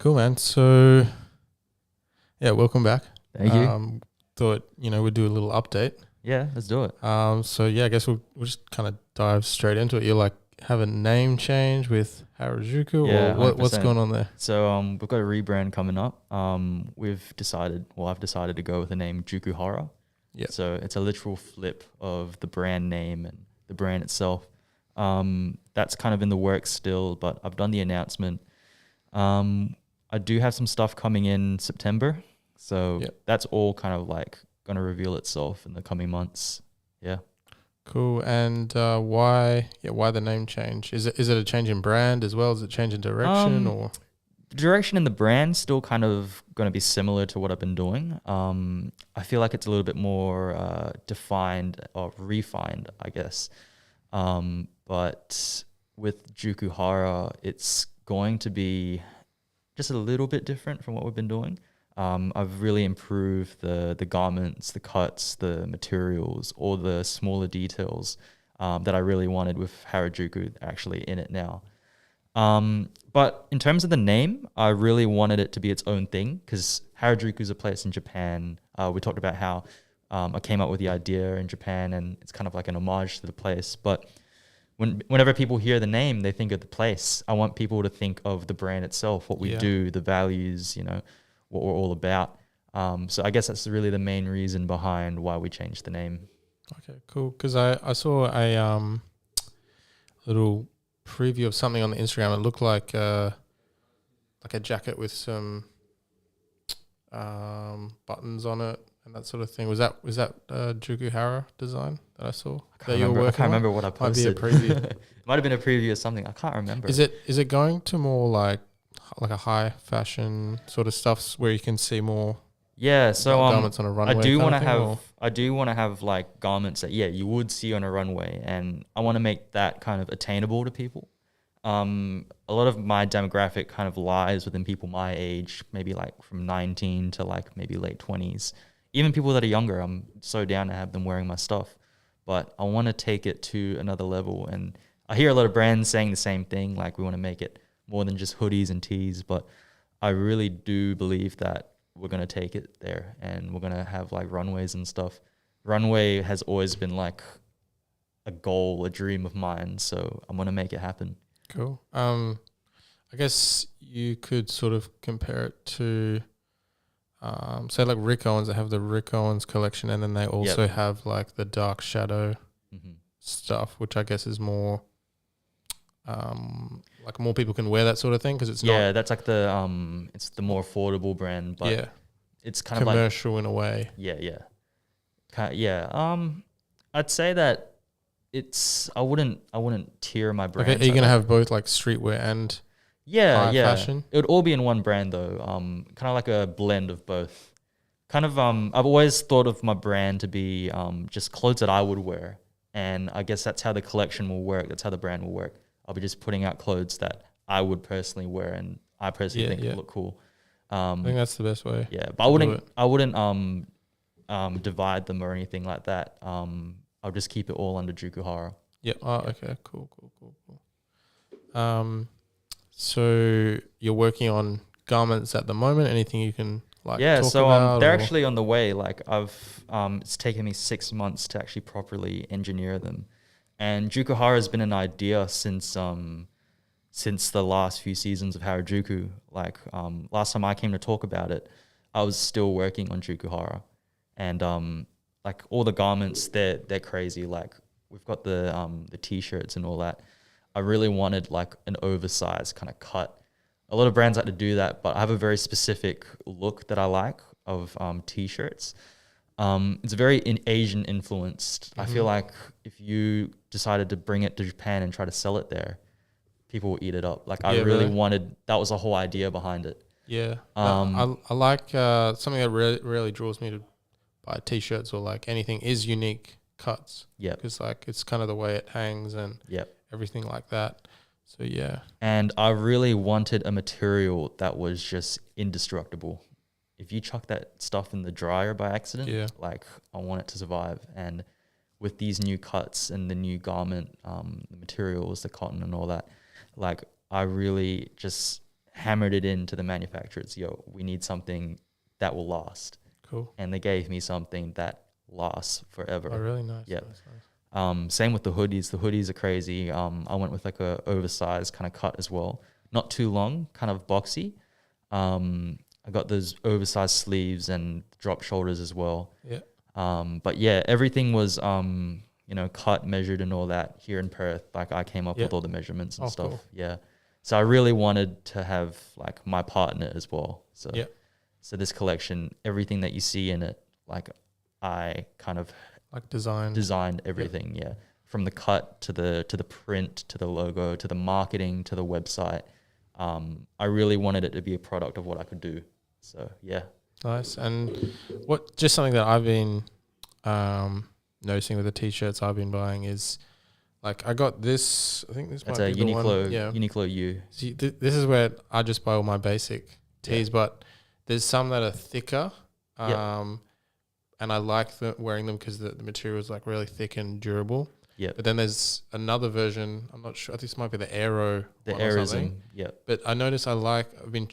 Cool, man. So, yeah, welcome back. Thank you. Thought, we'd do a little update. Yeah, let's do it. So, yeah, I guess we'll just kind of dive straight into it. You have a name change with Harajuku, Yeah, or what's 100%. going on there? So we've got a rebrand coming up. I've decided to go with the name Jukuhara. Yeah. So it's a literal flip of the brand name and the brand itself. That's kind of in the works still, but I've done the announcement. I do have some stuff coming in September. So that's all kind of like going to reveal itself in the coming months. Yeah. Cool. And why the name change? Is it a change in brand as well? Is it change in direction or? The direction in the brand still kind of going to be similar to what I've been doing. I feel like it's a little bit more defined or refined, I guess. But with Jukuhara, it's going to be just a little bit different from what we've been doing. I've really improved the garments, the cuts, the materials, all the smaller details that I really wanted with Harajuku actually in it now. But in terms of the name, I really wanted it to be its own thing because Harajuku is a place in Japan. We talked about how I came up with the idea in Japan and it's kind of like an homage to the place. But whenever people hear the name, they think of the place. I want people to think of the brand itself, what we do, the values, what we're all about. So I guess that's really the main reason behind why we changed the name. Okay, cool. Because I saw a little preview of something on the Instagram. It looked like a jacket with some buttons on it and that sort of thing. Was that Jukuhara design that I saw? I can't remember what I posted. Might be a preview. It might have been a preview or something. I can't remember. Is it going to more like a high fashion sort of stuff where you can see more? Yeah, so garments on a runway. I do want to have like garments that you would see on a runway, and I want to make that kind of attainable to people. A lot of my demographic kind of lies within people my age, maybe like from 19 to like maybe late 20s. Even people that are younger, I'm so down to have them wearing my stuff. But I want to take it to another level, and I hear a lot of brands saying the same thing, like we want to make it more than just hoodies and tees, but I really do believe that we're going to take it there and we're going to have like runways and stuff. Runway has always been like a goal, a dream of mine, so I'm going to make it happen. Cool. I guess you could sort of compare it to say like Rick Owens. They have the Rick Owens collection, and then they also have like the dark shadow stuff, which I guess is more like more people can wear that sort of thing because it's not. That's like it's the more affordable brand, but it's kind of commercial in a way. I'd say that I wouldn't tier my brand. Okay, are you gonna have both like streetwear and high fashion? It would all be in one brand though. Kind of like a blend of both. Kind of I've always thought of my brand to be just clothes that I would wear, and I guess that's how the collection will work. That's how the brand will work. I'll be just putting out clothes that I would personally wear and I personally think would look cool. I think that's the best way. Yeah, but I wouldn't divide them or anything like that. I'll just keep it all under Jukuhara. Yeah. Oh, okay. Cool. So you're working on garments at the moment. Anything you can talk about? They're actually on the way. Like it's taken me 6 months to actually properly engineer them. And Jukuhara has been an idea since the last few seasons of Harajuku. Like last time I came to talk about it, I was still working on Jukuhara, and like all the garments, they're crazy. Like we've got the t-shirts and all that. I really wanted like an oversized kind of cut. A lot of brands like to do that, but I have a very specific look that I like of t-shirts. It's very Asian influenced. I feel like if you decided to bring it to Japan and try to sell it there, people will eat it up. Like I really wanted, that was the whole idea behind it. Yeah. I like something that really draws me to buy t-shirts or like anything is unique cuts. Yeah. Because like it's kind of the way it hangs and everything like that. So yeah. And I really wanted a material that was just indestructible. If you chuck that stuff in the dryer by accident, like I want it to survive. And with these new cuts and the new garment, the materials, the cotton and all that, like I really just hammered it into the manufacturers. Yo, we need something that will last. Cool. And they gave me something that lasts forever. Oh, really nice. Yeah. Nice. Same with the hoodies. The hoodies are crazy. I went with like a oversized kind of cut as well. Not too long, kind of boxy. I got those oversized sleeves and drop shoulders as well. Yeah. But yeah, everything was cut, measured, and all that here in Perth. Like I came up with all the measurements and stuff. Cool. Yeah. So I really wanted to have like my part in it as well. So so this collection, everything that you see in it, like I kind of like designed everything. Yeah. From the cut to the print to the logo to the marketing to the website. I really wanted it to be a product of what I could do. So yeah. Nice. And just something that I've been noticing with the t-shirts I've been buying is like I got this. I think this might be the Uniqlo. one. Yeah. Uniqlo U. See, this is where I just buy all my basic tees, but there's some that are thicker. And I like wearing them because the material is like really thick and durable. Yeah. But then there's another version. I'm not sure. I think this might be the Aero. The Aerism. Yeah. But I noticed I've been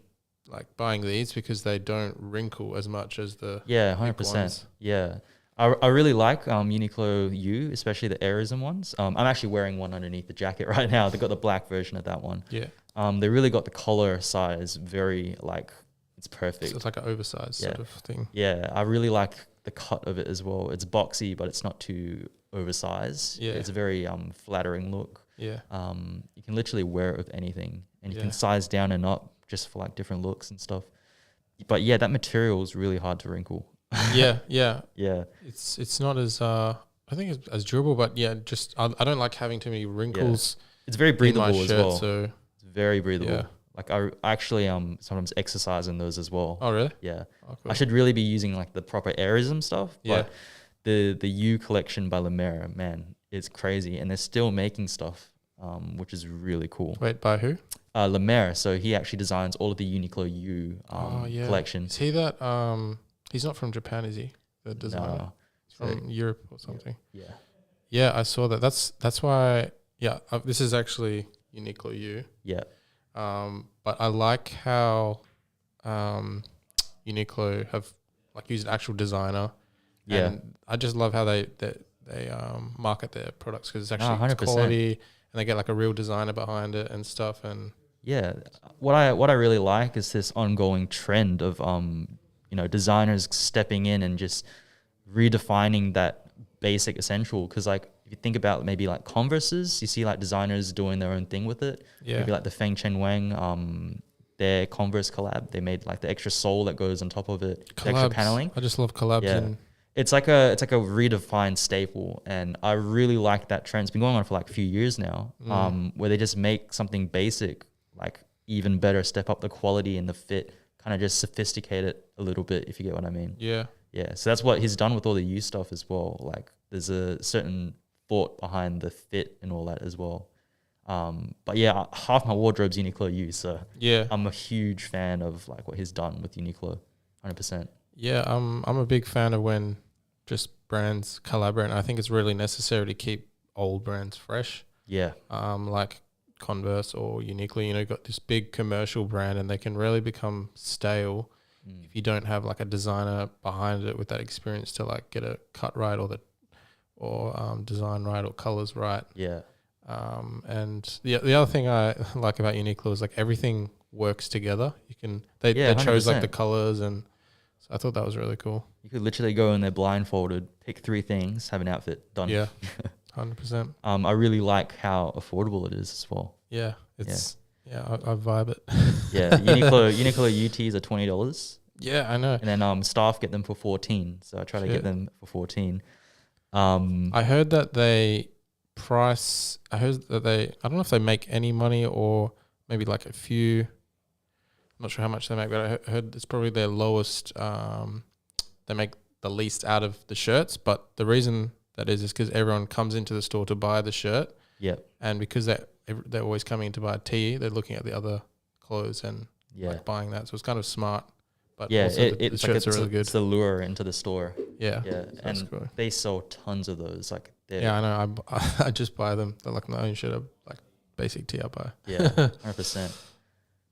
like buying these because they don't wrinkle as much as the 100%. Yeah. I really like Uniqlo U, especially the Aerism ones. I'm actually wearing one underneath the jacket right now. They got the black version of that one. Yeah. They really got the collar size very like it's perfect. So it's like an oversized sort of thing. Yeah. I really like the cut of it as well. It's boxy, but it's not too oversized. Yeah. It's a very flattering look. Yeah. You can literally wear it with anything, and you can size down and up just for like different looks and stuff. But yeah, that material is really hard to wrinkle. Yeah. It's not as I think it's as durable, but just I don't like having too many wrinkles. Yeah. It's very breathable in my shirt, as well. So it's very breathable. Yeah. Like I actually sometimes exercise in those as well. Oh really? Yeah. Oh, cool. I should really be using like the proper Aerism stuff. But the U collection by Lemaire, man, it's crazy, and they're still making stuff, which is really cool. Wait, by who? Lemaire. So he actually designs all of the Uniqlo U collection. Is he that? He's not from Japan, is he? The designer. No. He's from Europe or something. Yeah. Yeah, I saw that. That's why. Yeah, this is actually Uniqlo U. Yeah. But I like how Uniqlo have like used an actual designer. Yeah. And I just love how they market their products because it's actually 100%. quality, and they get like a real designer behind it and stuff. And yeah, what I really like is this ongoing trend of designers stepping in and just redefining that basic essential. Because like if you think about maybe like Converses, you see like designers doing their own thing with it. Yeah. Maybe like the Feng Chen Wang, their Converse collab, they made like the extra sole that goes on top of it, the extra paneling. I just love collabs. Yeah. It's like a redefined staple, and I really like that trend. It's been going on for like a few years now, where they just make something basic like even better, step up the quality and the fit, kind of just sophisticate it a little bit, if you get what I mean. Yeah. Yeah. So that's what he's done with all the U stuff as well. Like there's a certain thought behind the fit and all that as well. But yeah, half my wardrobe's Uniqlo U, so yeah, I'm a huge fan of like what he's done with Uniqlo, 100%. Yeah, I'm a big fan of when just brands collaborate. And I think it's really necessary to keep old brands fresh. Yeah. Like Converse or Uniqlo, you got this big commercial brand, and they can really become stale if you don't have like a designer behind it with that experience to like get a cut right or design right or colors right. Yeah. And the other thing I like about Uniqlo is like everything works together. They chose like the colors, and so I thought that was really cool. You could literally go in there blindfolded, pick 3 things, have an outfit done. Yeah. 100%. I really like how affordable it is as well. Yeah, I vibe it. Yeah, Uniqlo UTs are $20. Yeah, I know. And then staff get them for $14, so I try to get them for $14. I heard that I don't know if they make any money or maybe like a few. I'm not sure how much they make, but I heard it's probably their lowest. They make the least out of the shirts, but the reason that is because everyone comes into the store to buy the shirt. Yeah. And because they're always coming in to buy a tee, they're looking at the other clothes and like buying that. So it's kind of smart. But yeah, also the shirts are really good. It's the lure into the store. Yeah. Yeah. And cool. They sell tons of those. Like yeah, I know. I just buy them. They're like my own shirt, like basic tee I buy. Yeah, 100%.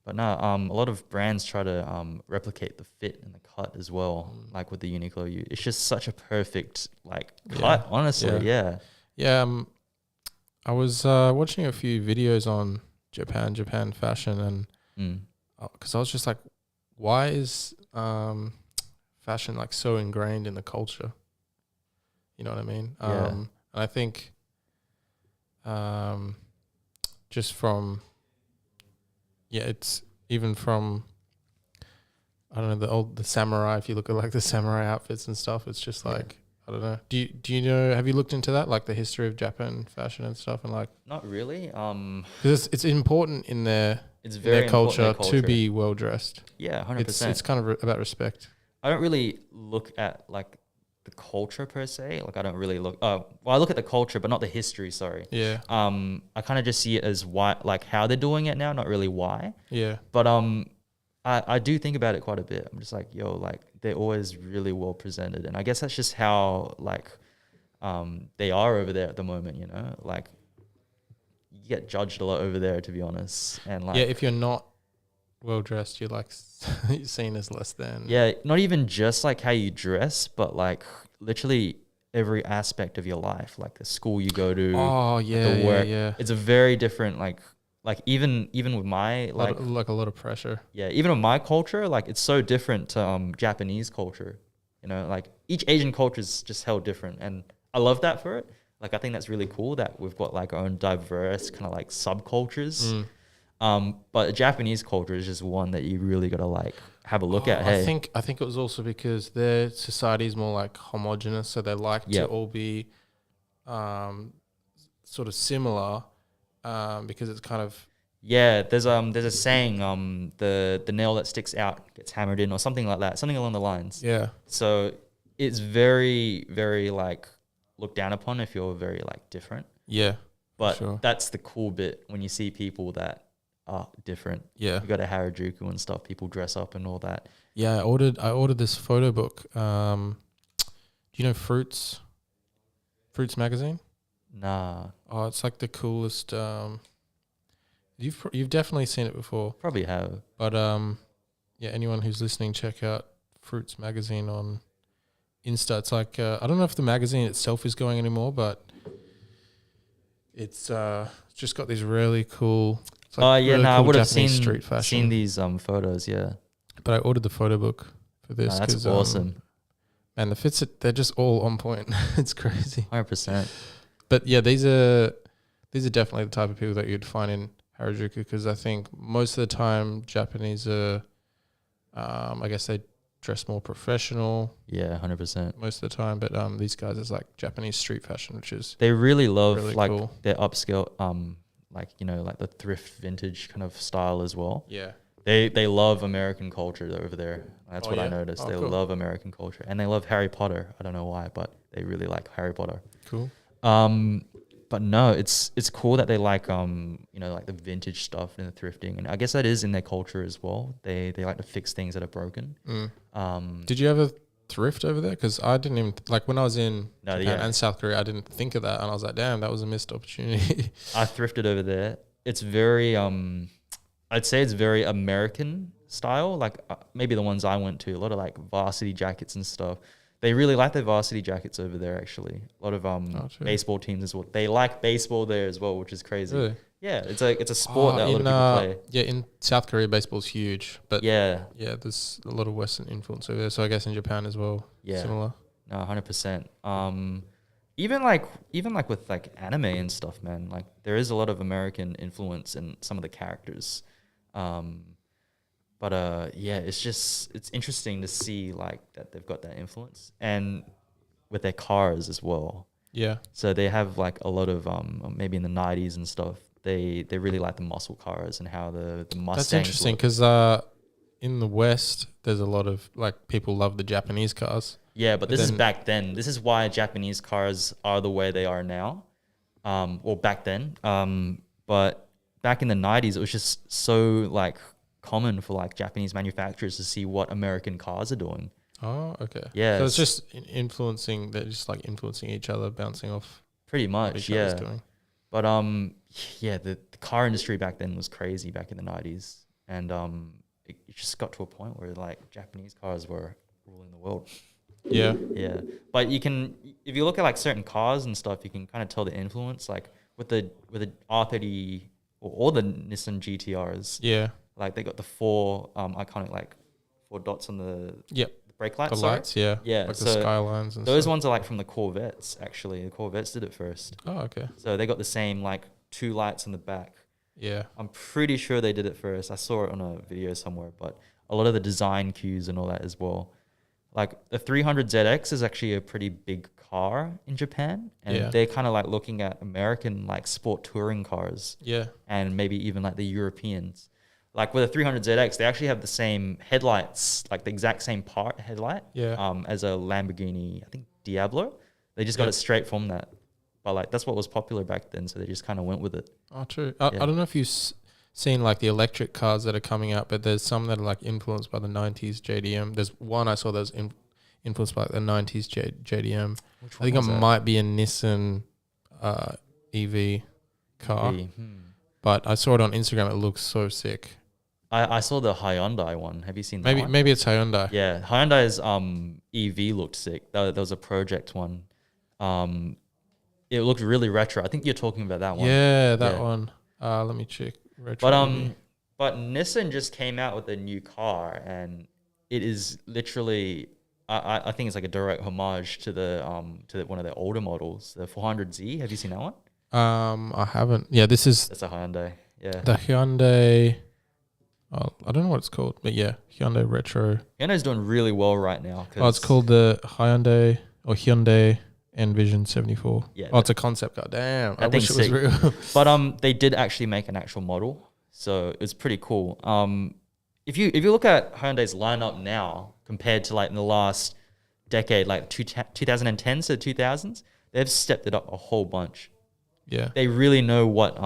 But no, a lot of brands try to replicate the fit and the cut as well, like with the Uniqlo. It's just such a perfect like cut, honestly. Yeah. Yeah. I was watching a few videos on Japan fashion, and because I was just like, why is fashion like so ingrained in the culture? You know what I mean? And I think just from it's even from I don't know the samurai. If you look at like the samurai outfits and stuff, it's just like I don't know. Do you know? Have you looked into that, like the history of Japan fashion and stuff, and like? Not really. Because it's important in their culture to be well dressed. Yeah, 100%. It's kind of about respect. I don't really look at like the culture per se. Like I don't really look. I look at the culture, but not the history. Sorry. Yeah. I kind of just see it as why, like how they're doing it now, not really why. Yeah. But I do think about it quite a bit. I'm just like, yo, like they're always really well presented, and I guess that's just how like they are over there at the moment. You know, like you get judged a lot over there, to be honest. And like, if you're not well dressed, you're like you're seen as less than. Yeah, not even just like how you dress, but like literally every aspect of your life, like the school you go to. Oh yeah, the work. yeah. It's a very different like even with my like a lot of pressure. Yeah, even with my culture, like it's so different to Japanese culture. You know, like each Asian culture is just held different, and I love that for it. Like I think that's really cool that we've got like our own diverse kind of like subcultures. But the Japanese culture is just one that you really got to like have a look at. Hey, I think it was also because their society is more like homogenous, so they like to all be sort of similar because it's kind of there's a saying the nail that sticks out gets hammered in, or something like that, something along the lines. Yeah. So it's very, very like looked down upon if you're very like different. Yeah. But that's the cool bit when you see people that are different. Yeah. You got a Harajuku and stuff, people dress up and all that. Yeah, I ordered this photo book. Do you know Fruits magazine? Nah. Oh, it's like the coolest you've definitely seen it before. Probably have. But anyone who's listening, check out Fruits magazine on Insta. It's like I don't know if the magazine itself is going anymore, but it's just got these really cool. Like really I cool would have Japanese seen these photos. Yeah, but I ordered the photo book for this. That's awesome. And the fits, they're just all on point. It's crazy. 100%. But yeah, these are definitely the type of people that you'd find in Harajuku, because I think most of the time Japanese are, I guess they dress more professional. Yeah, 100%. Most of the time, but these guys is like Japanese street fashion, which is they really love really like cool. Their upscale, like you know, like the thrift vintage kind of style as well. Yeah. They love American culture over there. That's what I noticed. They cool. love American culture, and they love Harry Potter. I don't know why, but they really like Harry Potter. Cool. But no, it's cool that they like you know, like the vintage stuff and the thrifting, and I guess that is in their culture as well. They like to fix things that are broken. Did you ever thrift over there? Because I didn't even like when I was in Japan and South Korea, I didn't think of that, and I was like, damn, that was a missed opportunity. I thrifted over there. It's very I'd say it's very American style. Like maybe the ones I went to, a lot of like varsity jackets and stuff. They really like their varsity jackets over there, actually. A lot of baseball teams as well. They like baseball there as well, which is crazy. Really? Yeah, it's a sport that a lot of people play. Yeah, in South Korea, baseball's huge. But yeah, there's a lot of Western influence over there. So I guess in Japan as well, similar. No, 100%. Even like with like anime and stuff, man. Like there is a lot of American influence in some of the characters. But it's interesting to see like that they've got that influence, and with their cars as well. Yeah. So they have like a lot of maybe in the 90s and stuff. They really like the muscle cars and how the Mustangs. That's interesting because in the West there's a lot of like people love the Japanese cars. Yeah, but this is back then. This is why Japanese cars are the way they are now, or back then. But back in the 90s, it was just so like common for like Japanese manufacturers to see what American cars are doing. Oh, okay. Yeah. So it's just influencing. They're just like influencing each other, bouncing off. Pretty much, what each other's doing. But the car industry back then was crazy back in the 90s. and it just got to a point where like Japanese cars were ruling the world. Yeah. Yeah, but you can, if you look at like certain cars and stuff, you can kind of tell the influence. Like with the R30 or all the Nissan GTRs, Yeah. like they got the four iconic like four dots on the Yep. brake lights. The lights, yeah. Yeah, Like the so skylines and those stuff. ones are like from the Corvettes. Actually, the Corvettes did it first, Oh, okay. so they got the same like two lights in the back. Yeah. I'm pretty sure they did it first. I saw it on a video somewhere, but a lot of the design cues and all that as well. Like the 300ZX is actually a pretty big car in Japan, and Yeah. they're kind of like looking at American like sport touring cars, Yeah. and maybe even like the Europeans. Like with a 300ZX, they actually have the same headlights, like the exact same part headlight, Yeah. as a Lamborghini, I think Diablo. They just got Yeah. it straight from that. But like that's what was popular back then, so they just kind of went with it. Oh, true. I Yeah. don't know if you've seen like the electric cars that are coming out, but there's some that are like influenced by the 90s JDM. There's one I saw that was influenced by the 90s JDM. Which I think it was that? might be a Nissan EV car, but I saw it on Instagram. It looks so sick. I saw the Hyundai one. Have you seen that one? Maybe it's Hyundai. Yeah, Hyundai's EV looked sick. There was a project one. It looked really retro. I think you're talking about that one. Yeah, that Yeah. one. Let me check. Retro But EV. but Nissan just came out with a new car, and it is literally, I think it's like a direct homage to one of their older models, the 400Z. Have you seen that one? I haven't. Yeah, this is That's a Hyundai. Yeah, the Hyundai. Oh, I don't know what it's called, but yeah, Hyundai Retro. Hyundai's doing really well right now. Oh, it's called the Hyundai Envision 74. Yeah, Oh, it's a concept car. Damn, I that wish it thing's was sick. real. But they did actually make an actual model, so it's pretty cool. If you look at Hyundai's lineup now compared to like in the last decade, like 2010s to 2000s, they've stepped it up a whole bunch. Yeah, They really know what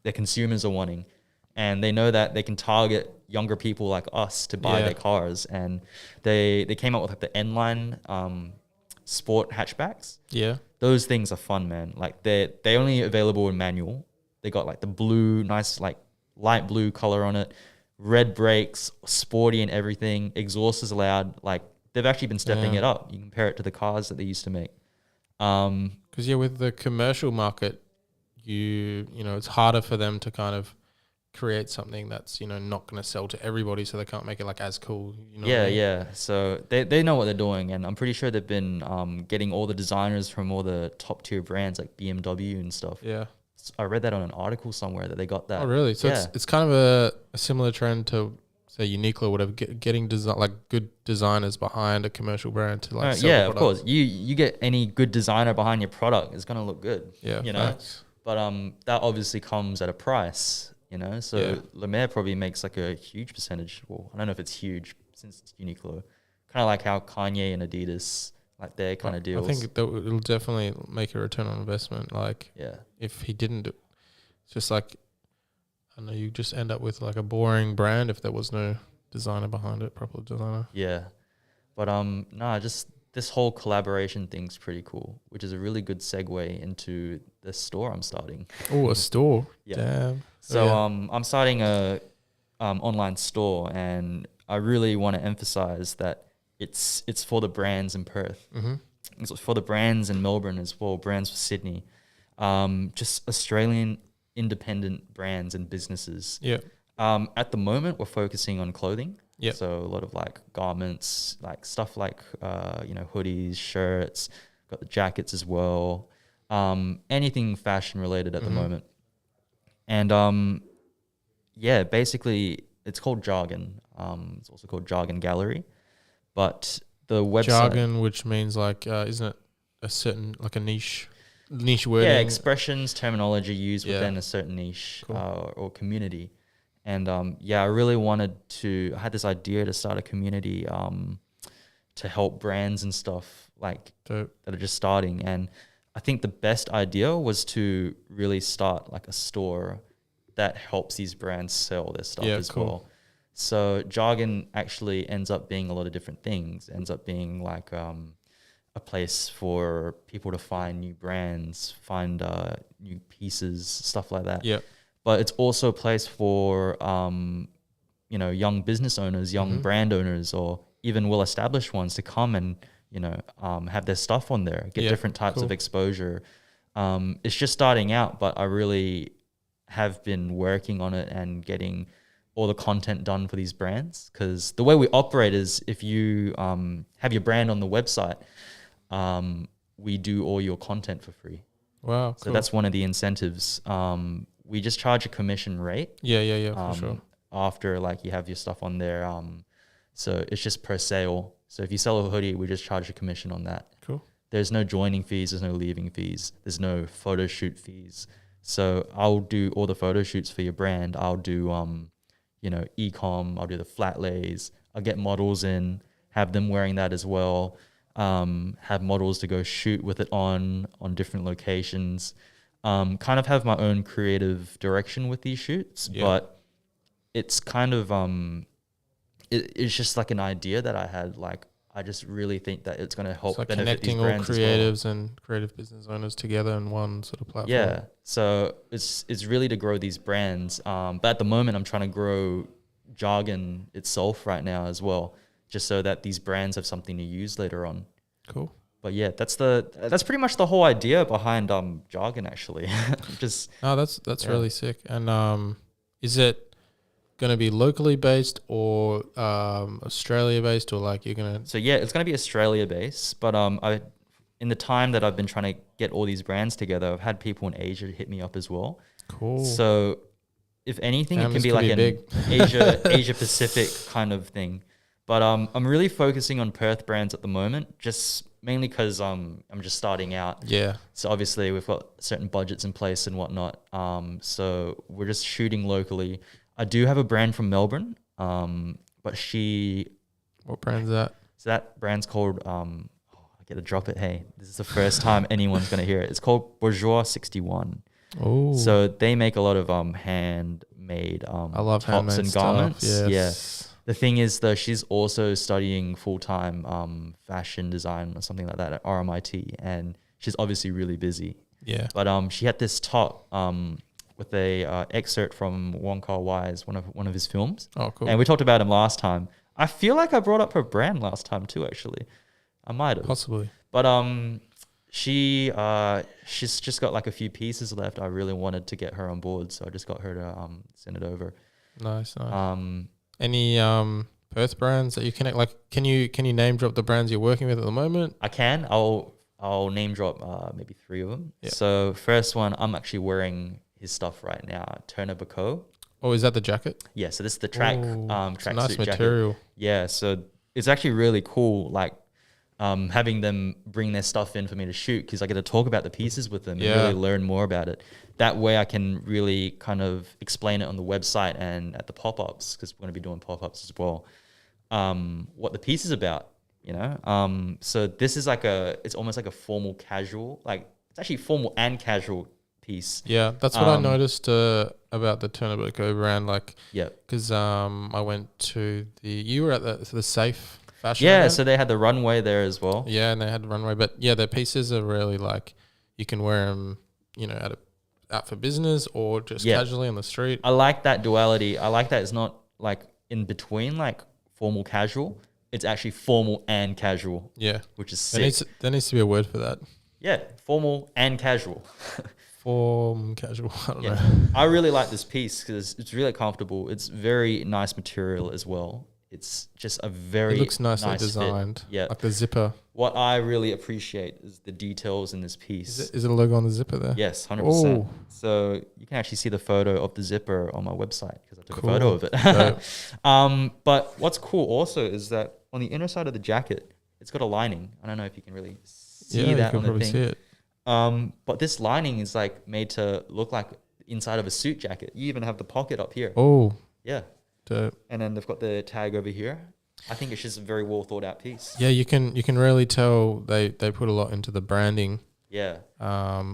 their consumers are wanting, and they know that they can target younger people like us to buy Yeah. their cars. And they came up with like the N-Line sport hatchbacks. yeah, Those things are fun, man. Like they only available in manual. They got like the blue, nice like light blue color on it, red brakes, sporty and everything. Exhaust is loud. Like they've actually been stepping Yeah. it up. You compare it to the cars that they used to make. because with the commercial market, you know, it's harder for them to kind of create something that's not going to sell to everybody, so they can't make it like as cool. You know what I Yeah, mean? yeah. So they know what they're doing, and I'm pretty sure they've been getting all the designers from all the top tier brands like BMW and stuff. Yeah. I read that on an article somewhere that they got that. Oh, really? So yeah. it's kind of a similar trend to say Uniqlo, whatever, getting good designers behind a commercial brand to like sell Yeah, the of product. course. You get any good designer behind your product, it's gonna look good. Yeah, you know. facts. But that obviously comes at a price, So Yeah. Lemaire probably makes like a huge percentage. Well, I don't know if it's huge since it's Uniqlo. Kind of like how Kanye and Adidas, like their kind of deals. I think that it'll definitely make a return on investment. Like yeah. if he didn't, it's just like I don't know, you just end up with like a boring brand if there was no designer behind it, proper designer. Yeah. But just this whole collaboration thing's pretty cool, which is a really good segue into the store I'm starting. Oh, a store. Yeah. Damn. So yeah. I'm starting a online store, and I really want to emphasize that it's for the brands in Perth. Mm-hmm. It's for the brands in Melbourne as well, brands for Sydney. Just Australian independent brands and businesses. Yeah. At the moment, we're focusing on clothing. Yep. So a lot of like garments, like stuff like hoodies, shirts, got the jackets as well. Anything fashion related at the moment. And basically it's called Jargon. It's also called Jargon Gallery. But the website, Jargon, which means like, isn't it a certain like a niche wording? yeah, expressions, terminology used Yeah. within a certain niche Cool. or community. And I really I had this idea to start a community to help brands and stuff like Dope. that are just starting. And I think the best idea was to really start like a store that helps these brands sell their stuff as cool. well. So Jargon actually ends up being a lot of different things. Ends up being like a place for people to find new brands, find new pieces, stuff like that. Yeah. But it's also a place for you know, young business owners, young brand owners, or even well-established ones to come and, you know, have their stuff on there, get different types of exposure. It's just starting out, but I really have been working on it and getting all the content done for these brands. Because the way we operate is if you have your brand on the website, we do all your content for free. Wow. So that's one of the incentives. We just charge a commission rate. Yeah, for sure. After like you have your stuff on there. So it's just per sale. So if you sell a hoodie, we just charge a commission on that. Cool. There's no joining fees. There's no leaving fees. There's no photo shoot fees. So I'll do all the photo shoots for your brand. I'll do, you know, e-com. I'll do the flat lays. I'll get models in, have them wearing that as well. Have models to go shoot with it on different locations. Kind of have my own creative direction with these shoots, but it's kind of it's just like an idea that I had. Like I just really think that it's going to help benefit connecting these brands all creatives and creative business owners together in one sort of platform. Yeah, so it's really to grow these brands. But at the moment, I'm trying to grow Jargon itself right now as well, just so that these brands have something to use later on. Cool. But yeah, that's pretty much the whole idea behind Jargon actually. That's really sick. And is it going to be locally based or Australia based, or like you're going to? So yeah, it's going to be Australia based. But in the time that I've been trying to get all these brands together, I've had people in Asia hit me up as well. Cool. So if anything, it can be like an Asia Pacific kind of thing. But I'm really focusing on Perth brands at the moment, just mainly because I'm just starting out. Yeah. So obviously we've got certain budgets in place and whatnot. So we're just shooting locally. I do have a brand from Melbourne, but What brand's that? So that brand's called, I get to drop it. Hey, this is the first time anyone's going to hear it. It's called Bourgeois 61. Oh. So they make a lot of handmade I love tops handmade and garments. Stuff. Yes. Yeah. The thing is, though, she's also studying full-time fashion design or something like that at RMIT, and she's obviously really busy. Yeah. But she had this top with a excerpt from Wong Kar-wai's one of his films. Oh, cool. And we talked about him last time. I feel like I brought up her brand last time too, actually. I might have. Possibly. But she's just got like a few pieces left. I really wanted to get her on board, so I just got her to send it over. Nice. Any Perth brands that you connect? Like, can you name drop the brands you're working with at the moment? I can. I'll name drop maybe 3 of them. Yeah. So first one, I'm actually wearing his stuff right now. Turner Bacot. Oh, is that the jacket? Yeah. So this is the track nice suit material. jacket. Yeah. So it's actually really cool. Like having them bring their stuff in for me to shoot, because I get to talk about the pieces with them and really learn more about it. That way I can really kind of explain it on the website and at the pop-ups, because we're going to be doing pop-ups as well, what the piece is about, you know? So this is it's almost like a formal casual, like it's actually formal and casual piece. Yeah, that's what I noticed about the Turner Bacot brand. Like, yeah, because I went to you were at the Safe Fashion. Yeah, event? so they had the runway there as well. Yeah, and they had the runway, but yeah, their pieces are really like you can wear them, you know, out for business or just casually on the street. I like that duality. I like that it's not like in between, like formal casual. It's actually formal and casual. Yeah, which is sick. There needs to be a word for that. Yeah, formal and casual. Form casual. I don't know. I really like this piece because it's really comfortable. It's very nice material as well. It's just a very it looks nicely nice designed. Fit. Yeah, like the zipper. What I really appreciate is the details in this piece. Is it a logo on the zipper there? Yes, 100%. So you can actually see the photo of the zipper on my website because I took a photo of it. But what's cool also is that on the inner side of the jacket, it's got a lining. I don't know if you can really see that on the thing. See it. But this lining is like made to look like inside of a suit jacket. You even have the pocket up here. Oh, yeah. Dope. And then they've got the tag over here. I think it's just a very well thought out piece. Yeah, you can really tell they put a lot into the branding. Yeah.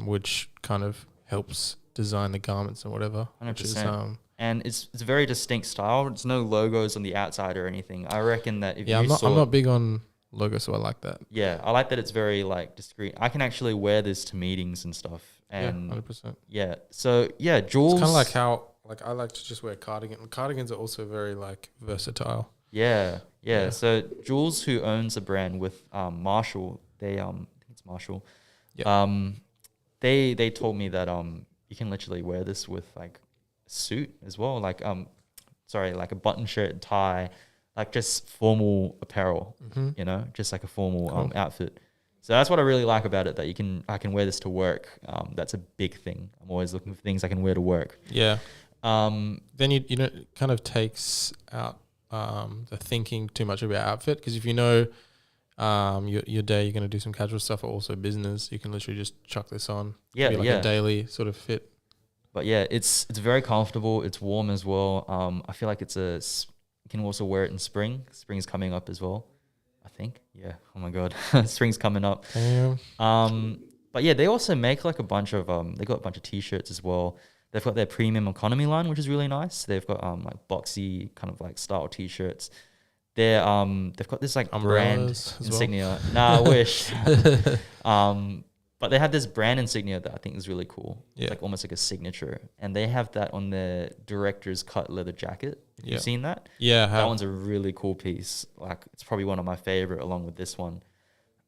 Which kind of helps design the garments and whatever. 100%. And it's a very distinct style. It's no logos on the outside or anything. I reckon that if I'm not big on logos, so I like that. Yeah, I like that it's very like discreet. I can actually wear this to meetings and stuff. And 100%. Yeah. So yeah, jewels. It's kind of like how like I like to just wear cardigan. Cardigans are also very like versatile. Yeah, yeah. Yeah. So Jules, who owns a brand with Marshall, I think it's Marshall. Yeah. They told me that you can literally wear this with like a suit as well, like like a button shirt, tie, like just formal apparel, you know, just like a formal Cool. outfit. So that's what I really like about it, that I can wear this to work. That's a big thing. I'm always looking for things I can wear to work. Yeah. Then you know it kind of takes out the thinking too much about outfit, because if you know your day you're going to do some casual stuff or also business, you can literally just chuck this on. Yeah, be like yeah. a daily sort of fit. But yeah, it's very comfortable. It's warm as well. I feel like you can also wear it in spring. Spring's coming up as well, I think. Yeah. Oh my god, spring's coming up. Damn. But yeah, they also make like a bunch of they got a bunch of t-shirts as well. They've got their premium economy line, which is really nice. They've got like boxy kind of like style t-shirts. They've got this like brand insignia. Well. Nah, I wish. But they have this brand insignia that I think is really cool. Yeah. It's like almost like a signature. And they have that on their director's cut leather jacket. Have you seen that? Yeah. That one's a really cool piece. Like it's probably one of my favorite along with this one.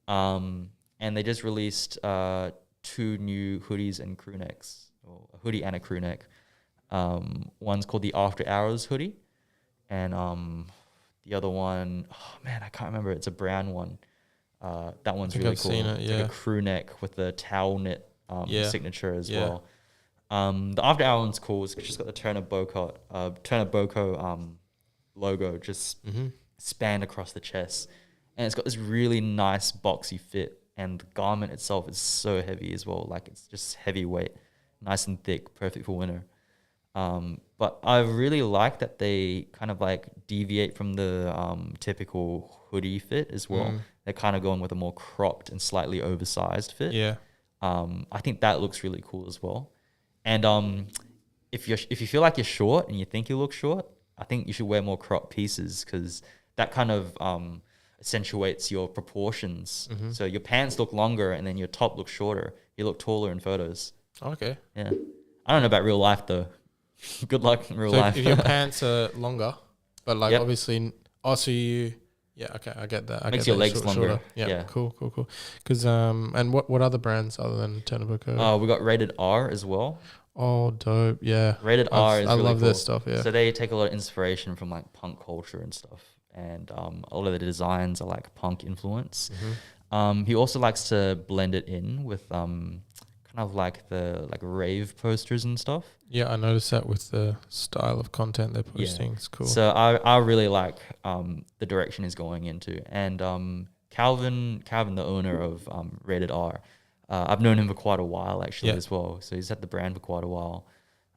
And they just released 2 new hoodies and crew necks, or a hoodie and a crew neck. One's called the After Hours hoodie. And the other one, oh man, I can't remember. It's a brown one. That one's really cool. Seen it, yeah. It's like a crew neck with the towel knit signature as well. The After Hour one's cool. It's just got the Turner Boko logo just spanned across the chest, and it's got this really nice boxy fit. And the garment itself is so heavy as well. Like it's just heavyweight, nice and thick, perfect for winter. But I really like that they kind of like deviate from the typical hoodie fit as well. They're kind of going with a more cropped and slightly oversized fit. Yeah. I think that looks really cool as well. And if you feel like you're short and you think you look short, I think you should wear more cropped pieces, because that kind of accentuates your proportions. So your pants look longer and then your top looks shorter. You look taller in photos. Okay. Yeah. I don't know about real life though. Good luck in real life. If your pants are longer, but like obviously, so you, okay, I get that. Makes your legs longer. Shorter. Yeah, cool. Because and what other brands other than Tanabuko? We got Rated R as well. Oh, dope! Yeah, Rated R is really I love cool. this stuff. Yeah. So they take a lot of inspiration from like punk culture and stuff, and a lot of the designs are like punk influence. He also likes to blend it in with kind of like the rave posters and stuff. Yeah, I noticed that with the style of content they're posting. It's cool. So I really like the direction he's going into. And Calvin, the owner of Rated R, I've known him for quite a while actually as well. So he's had the brand for quite a while.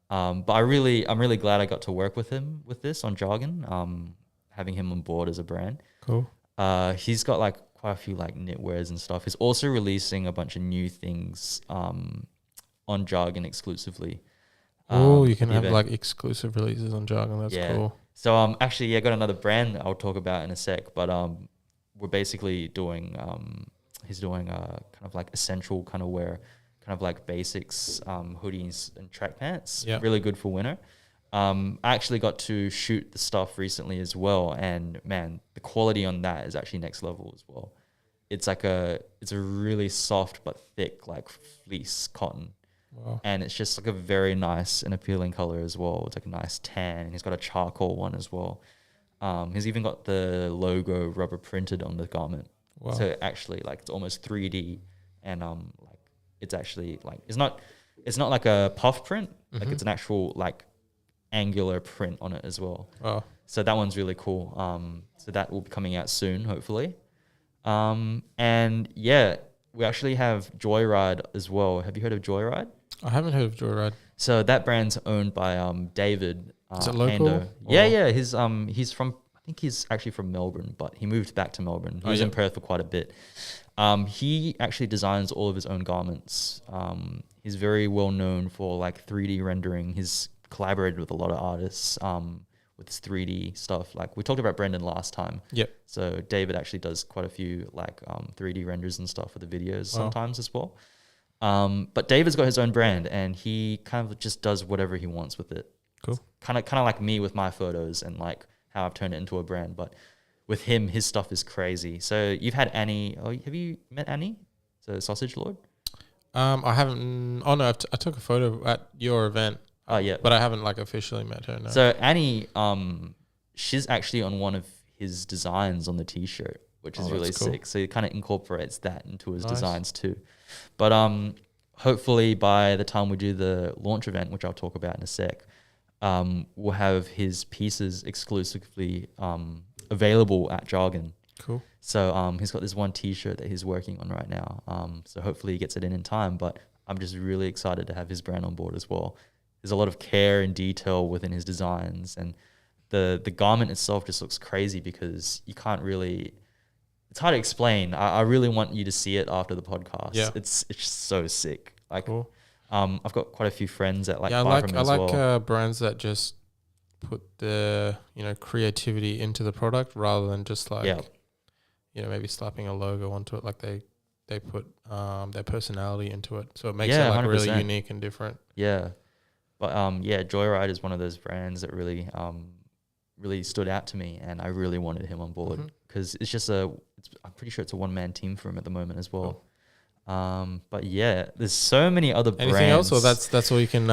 But I'm really glad I got to work with him with this on Jargon, having him on board as a brand. Cool. He's got like quite a few like knitwears and stuff. He's also releasing a bunch of new things on Jargon exclusively. Oh, you can have like exclusive releases on Jargon. That's cool. So actually, got another brand I'll talk about in a sec. But we're basically doing he's doing kind of like essential kind of wear, kind of like basics, hoodies and track pants. Yeah, really good for winter. I actually got to shoot the stuff recently as well, and man, the quality on that is actually next level as well. It's a really soft but thick like fleece cotton. Wow. And it's just like a very nice and appealing color as well. It's like a nice tan, and he's got a charcoal one as well. He's even got the logo rubber printed on the garment. Wow. So actually, like, it's almost 3D, and like it's actually like it's not like a puff print. Like it's an actual like angular print on it as well. Wow. So that one's really cool. So that will be coming out soon, hopefully. And yeah, we actually have Joyride as well. Have you heard of Joyride? I haven't heard of Joyride. So that brand's owned by David. Is it local? Yeah. He's from, I think he's actually from Melbourne, but he moved back to Melbourne. He was in Perth for quite a bit. He actually designs all of his own garments. He's very well known for like 3D rendering. He's collaborated with a lot of artists with his 3D stuff. Like we talked about Brendan last time. Yep. So David actually does quite a few like 3D renders and stuff for the videos sometimes as well. But David's got his own brand, and he kind of just does whatever he wants with it. Cool. Kind of like me with my photos and like how I've turned it into a brand. But with him, his stuff is crazy. So you've had Annie. Oh, have you met Annie? So Sausage Lord. I haven't. Oh no, I took a photo at your event. Oh yeah, but I haven't like officially met her. No. So Annie, she's actually on one of his designs on the T-shirt, which is really cool. sick. So he kind of incorporates that into his Nice. designs too. But hopefully by the time we do the launch event, which I'll talk about in a sec, we'll have his pieces exclusively available at Jargon. Cool. So he's got this one T-shirt that he's working on right now. So hopefully he gets it in time. But I'm just really excited to have his brand on board as well. There's a lot of care and detail within his designs, and the garment itself just looks crazy because you can't really. It's hard to explain. I really want you to see it after the podcast. Yeah. It's so sick. Like, cool. I've got quite a few friends that like I buy from him as well. like brands that just put the creativity into the product rather than just like maybe slapping a logo onto it. Like they put their personality into it, so it makes it like 100%. really unique and different. Yeah. But Joyride is one of those brands that really really stood out to me, and I really wanted him on board because it's just I'm pretty sure it's a one-man team for him at the moment as well. But yeah, there's so many other brands. Anything else, or that's all you can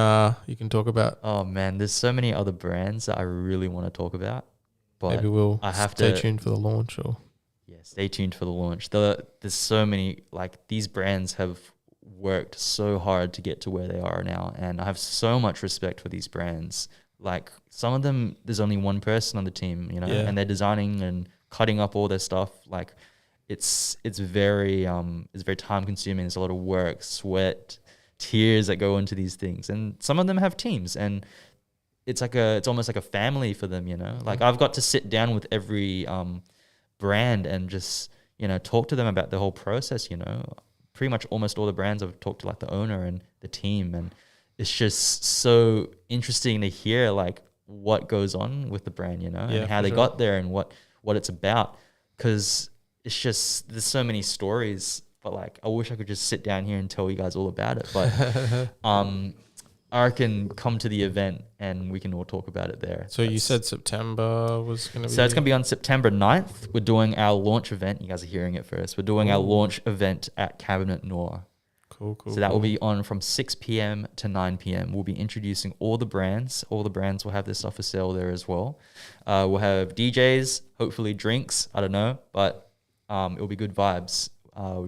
talk about? Oh man, there's so many other brands that I really want to talk about. But maybe we'll stay tuned for the launch, or stay tuned for the launch. There's so many, like, these brands have worked so hard to get to where they are now, and I have so much respect for these brands. Like, some of them, there's only one person on the team, and they're designing and cutting up all their stuff. Like, it's very time consuming. There's a lot of work, sweat, tears that go into these things, and some of them have teams, and it's almost like a family for them. Like, I've got to sit down with every brand and just talk to them about the whole process. Pretty much almost all the brands I've talked to, like, the owner and the team, and it's just so interesting to hear like what goes on with the brand, and how they got there and what it's about. Because it's just, there's so many stories, but like I wish I could just sit down here and tell you guys all about it. But I reckon come to the event and we can all talk about it there. So you said September was going to be... So it's going to be on September 9th. We're doing our launch event. You guys are hearing it first. We're doing our launch event at Cabinet Noir. Cool. So that will be on from 6 p.m. to 9 p.m. We'll be introducing all the brands. All the brands will have their stuff for sale there as well. We'll have DJs, hopefully drinks. I don't know, but it'll be good vibes.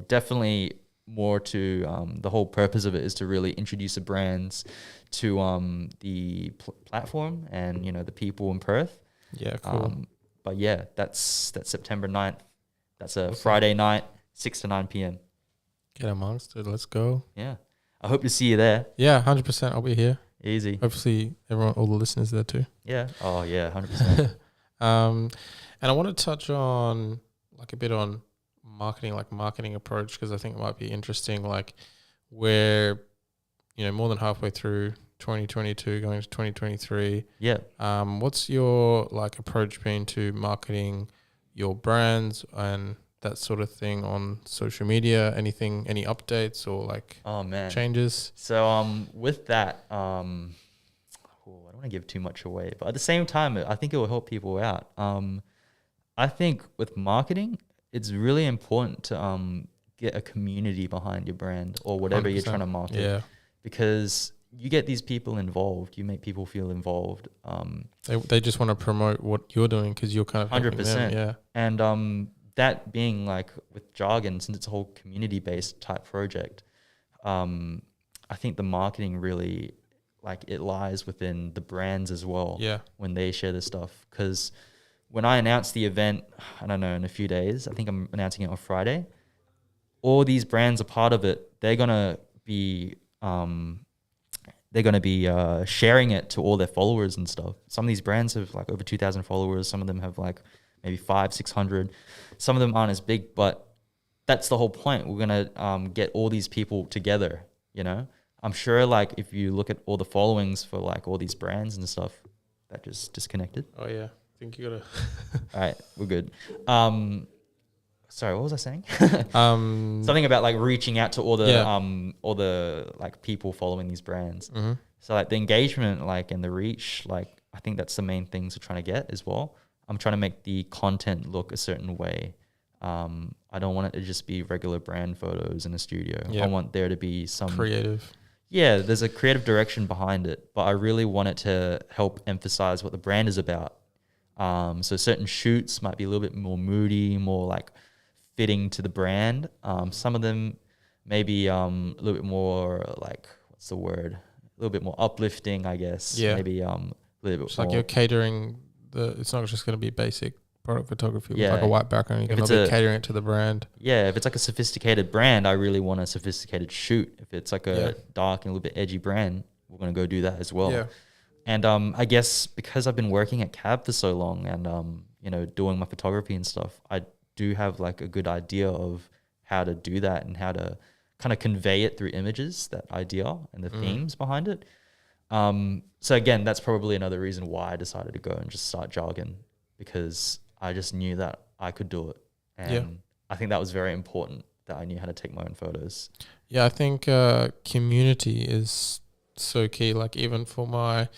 Definitely more to the whole purpose of it is to really introduce the brands to the platform and the people in Perth. Yeah, cool. But yeah, that's September 9th. That's a Friday night, 6 to 9 p.m. Get amongst it. Let's go. Yeah, I hope to see you there. Yeah, 100%. I'll be here. Easy. Hopefully, all the listeners there too. Yeah. Oh yeah, 100%. And I want to touch on like a bit on marketing approach, because I think it might be interesting. Like, we're more than halfway through 2022, going to 2023. Yeah. What's your like approach been to marketing your brands and that sort of thing on social media? Any updates or like changes? So with that, I don't want to give too much away, but at the same time, I think it will help people out. I think with marketing, it's really important to get a community behind your brand or whatever 100%. You're trying to market. Yeah. Because you get these people involved, you make people feel involved. They just want to promote what you're doing because you're kind of 100%. Yeah. And that being like with Jargon, since it's a whole community-based type project, I think the marketing really, like, it lies within the brands as well. Yeah. When they share this stuff, because when I announce the event, I don't know, in a few days, I think I'm announcing it on Friday. All these brands are part of it. They're gonna be sharing it to all their followers and stuff. Some of these brands have like over 2,000 followers. Some of them have like maybe 500-600. Some of them aren't as big, but that's the whole point. We're gonna get all these people together. I'm sure, like, if you look at all the followings for like all these brands and stuff, that just disconnected. Oh yeah, I think you gotta. All right, we're good. Sorry, what was I saying? Something about like reaching out to all the like people following these brands. So like the engagement, like, and the reach, like I think that's the main things we're trying to get as well. I'm trying to make the content look a certain way. I don't want it to just be regular brand photos in a studio. I want there to be some creative. Yeah, there's a creative direction behind it, but I really want it to help emphasize what the brand is about. So certain shoots might be a little bit more moody, more like fitting to the brand. Some of them maybe a little bit more like, what's the word? A little bit more uplifting, I guess. Yeah. Maybe a little bit It's more. like you're catering it's not just going to be basic product photography with Yeah. like a white background. You're going to be catering it to the brand. Yeah, if it's like a sophisticated brand, I really want a sophisticated shoot. If it's like a dark and a little bit edgy brand, we're going to go do that as well. Yeah. And I guess because I've been working at CAB for so long and, doing my photography and stuff, I do have like a good idea of how to do that and how to kind of convey it through images, that idea and the themes behind it. So again, that's probably another reason why I decided to go and just start Jargon, because I just knew that I could do it. And I think that was very important, that I knew how to take my own photos. Yeah, I think community is so key. Like even for my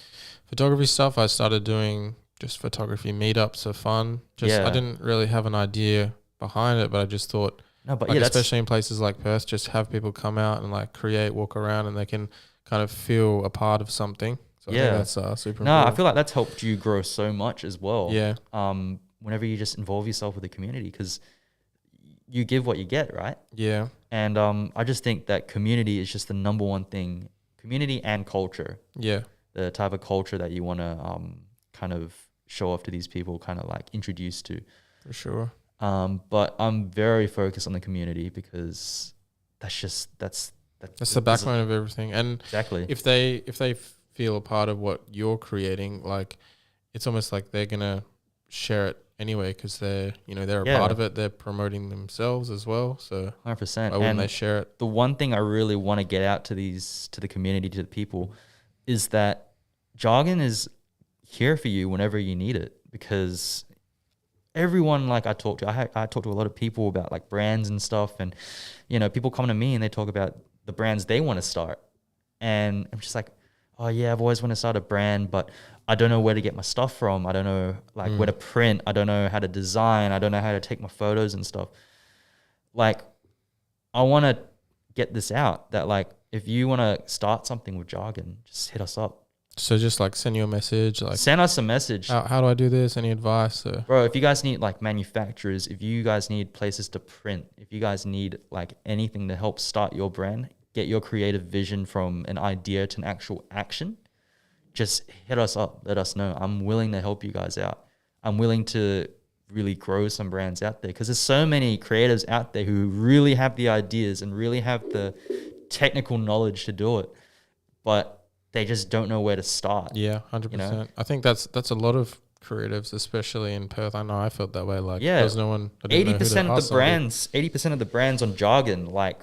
photography stuff, I started doing just photography meetups for fun. I didn't really have an idea behind it, but I just thought, especially in places like Perth, just have people come out and like create, walk around, and they can kind of feel a part of something. So I think that's super important. I feel like that's helped you grow so much as well. Yeah. Whenever you just involve yourself with the community, because you give what you get, right? Yeah. And I just think that community is just the number one thing. Community and culture. Yeah. The type of culture that you want to kind of show off to these people, kind of like introduce to. For sure. But I'm very focused on the community, because that's the backbone of everything. And exactly, if they feel a part of what you're creating, like it's almost like they're gonna share it anyway, because they're a part of it. They're promoting themselves as well. So 100%. Why wouldn't they share it? The one thing I really want to get out to the community, to the people, is that Jargon is here for you whenever you need it, because everyone, like I talk to a lot of people about like brands and stuff, and people come to me and they talk about the brands they want to start, and I'm just like, oh yeah, I've always wanted to start a brand, but I don't know where to get my stuff from. I don't know like where to print. I don't know how to design. I don't know how to take my photos and stuff. Like, I want to get this out, that like, if you want to start something with Jargon, just hit us up. So just like send you a message, like send us a message. How do I do this? Any advice? Bro, if you guys need like manufacturers, if you guys need places to print, if you guys need like anything to help start your brand, get your creative vision from an idea to an actual action, just hit us up. Let us know. I'm willing to help you guys out. I'm willing to really grow some brands out there, because there's so many creatives out there who really have the ideas and really have the technical knowledge to do it, but they just don't know where to start. Yeah, 100%. I think that's a lot of creatives, especially in Perth. I know I felt that way. Like, there's no one. 80% of the brands, 80% of the brands on Jargon, like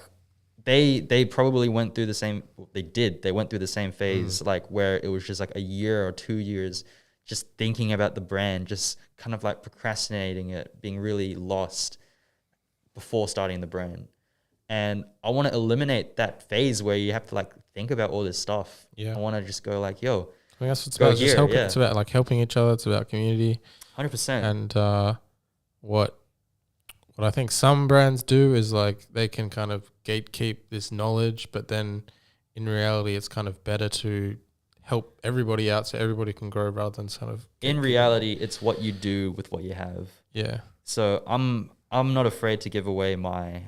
they probably went through the same. They went through the same phase, like where it was just like a year or 2 years, just thinking about the brand, just kind of like procrastinating it, being really lost before starting the brand. And I want to eliminate that phase where you have to like think about all this stuff. Yeah. I want to just go like, yo, I think that's what it's about. Just helping. It's about like helping each other. It's about community. 100%. And what I think some brands do is like they can kind of gatekeep this knowledge, but then in reality, it's kind of better to help everybody out so everybody can grow rather than sort of. In reality, it's what you do with what you have. Yeah. So I'm not afraid to give away my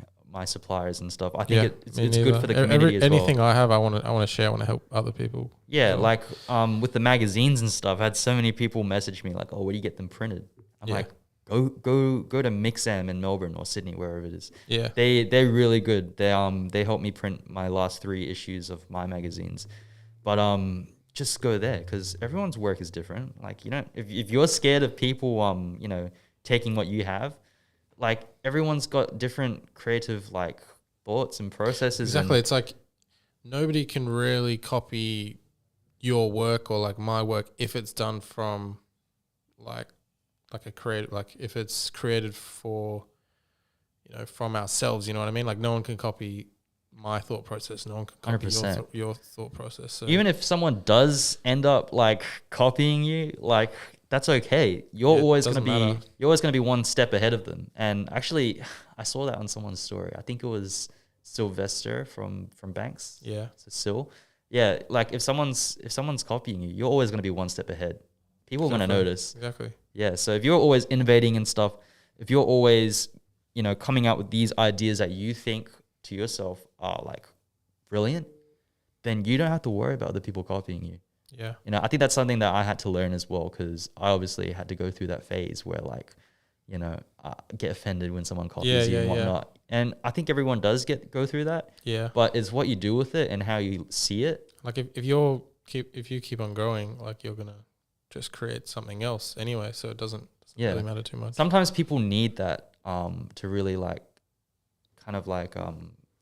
suppliers and stuff. I think it's good for the community as well. Anything I have, I want to share. I want to help other people. Yeah, like with the magazines and stuff, I had so many people message me like, "Oh, where do you get them printed?" I'm like, "Go to Mixam in Melbourne or Sydney, wherever it is." Yeah, they're really good. They helped me print my last 3 issues of my magazines, but just go there, because everyone's work is different. Like, if you're scared of people taking what you have, like everyone's got different creative like thoughts and processes. Exactly. It's like nobody can really copy your work or like my work if it's done from like a creative, like if it's created for, from ourselves, you know what I mean? Like no one can copy my thought process. No one can copy 100%. your thought process. So Even if someone does end up like copying you, like that's okay. You're it always doesn't gonna be matter. you're always gonna be one step ahead of them. And actually, I saw that on someone's story. I think it was Sylvester from Banks. Yeah. So Sil. Yeah, like if someone's copying you, you're always gonna be one step ahead. People are gonna Exactly. notice. Exactly. Yeah. So if you're always innovating and stuff, if you're always, you know, coming out with these ideas that you think to yourself are like brilliant, then you don't have to worry about other people copying you. Yeah. You know, I think that's something that I had to learn as well, because I obviously had to go through that phase where, like, you know, I get offended when someone copies you and whatnot. And I think everyone does go through that. Yeah. But it's what you do with it and how you see it. Like if you keep on growing, like you're gonna just create something else anyway. So it doesn't really matter too much. Sometimes people need that to really like kind of like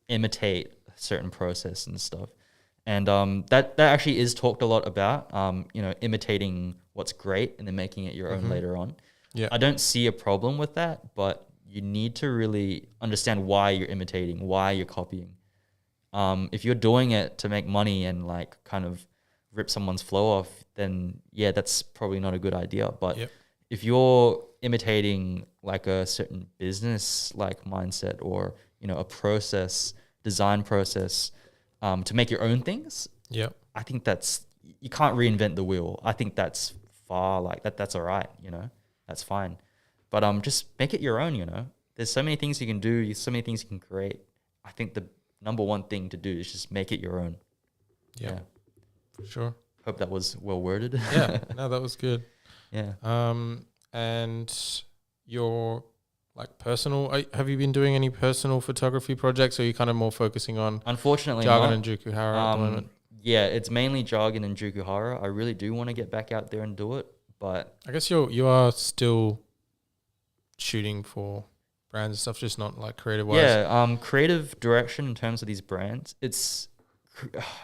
imitate a certain process and stuff. And that actually is talked a lot about, you know, imitating what's great and then making it your own later on. Yeah. I don't see a problem with that, but you need to really understand why you're imitating, why you're copying. If you're doing it to make money and like kind of rip someone's flow off, then yeah, that's probably not a good idea. But if you're imitating like a certain business like mindset, or, you know, a design process, to make your own things, I think you can't reinvent the wheel. I think that's that's all right, you know, that's fine. But just make it your own, you know. There's so many things you can do, so many things you can create. I think the number one thing to do is just make it your own. Yeah. For sure. Hope that was well worded. Yeah. No, that was good. Yeah. And your like personal, have you been doing any personal photography projects, or are you kind of more focusing on Unfortunately Jargon not. and Jukuhara at the moment? Yeah, it's mainly Jargon and Jukuhara. I really do want to get back out there and do it, but I guess you are still shooting for brands and stuff, just not like creative wise. yeah, creative direction in terms of these brands. It's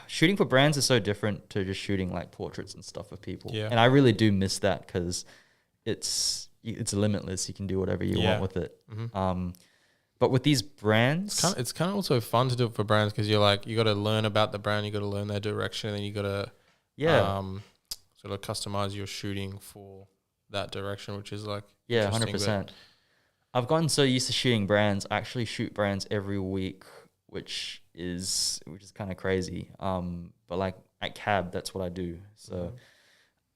shooting for brands is so different to just shooting like portraits and stuff of people. Yeah. And I really do miss that, because it's limitless. You can do whatever you want with it. But with these brands, it's kind of also fun to do it for brands, because you're like, you got to learn about the brand, you got to learn their direction, and you got to sort of customize your shooting for that direction, which is like 100%. I've gotten so used to shooting brands. I actually shoot brands every week, which is kind of crazy. But like at Cab, that's what I do. So